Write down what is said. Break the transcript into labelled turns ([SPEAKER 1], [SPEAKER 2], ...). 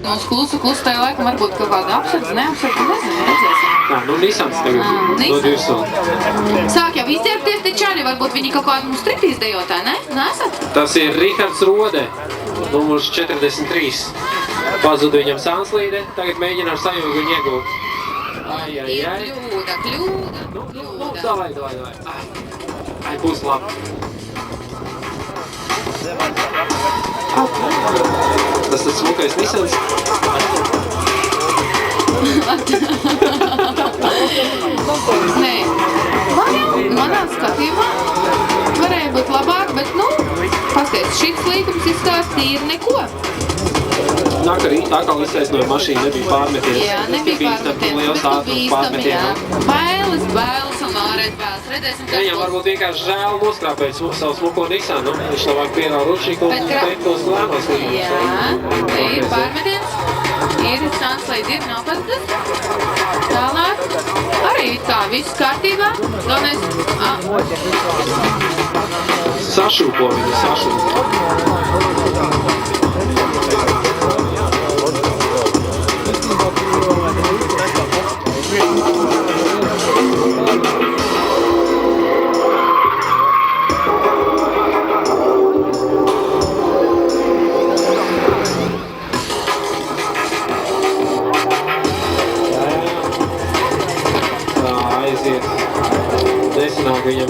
[SPEAKER 1] mums klusu, tajā laikam varbūt kaut kāda apsardze, neapsardze, nezinu, redzēsim.
[SPEAKER 2] Tā, nu Nissans tagad no Dirsona.
[SPEAKER 1] Sāk jau izķerties te čaļi, varbūt viņi kaut kādu mums striktīs dejotāji, ne? Nesat?
[SPEAKER 2] Tas ir Rihards Rode, numurs 43. Pazuda viņam sānslīde, tagad mēģina ar sajūgu viņu iegūt.
[SPEAKER 1] Ir kļūda.
[SPEAKER 2] Nu, davai. Ai, būs labi. Tas ir smukais Nissans.
[SPEAKER 1] Nē, manā skatījumā varēja būt labāk, bet, paskaties, šis līgums izskatās tīri neko.
[SPEAKER 2] Nāk arī atkal iztaisnoja mašīna, nebija pārmetiens.
[SPEAKER 1] Jā, nebija pārmetiens, bet bīstami, jā. Bailes un ārēt bailes. Redzēsim, kas
[SPEAKER 2] Viņam varbūt vienkārši žēl noskrāpēt savu smuko Nissanu. Viņš labāk pierāda ručīku un beigtos lēmās līgumus.
[SPEAKER 1] Jā, ir pārmetiens, ir sānslīde, nav pazudus. Tālāk, arī kā viss kārtībā. Galvenais,
[SPEAKER 2] Sašūpo viņu, sašūpo. Nesanāk viņam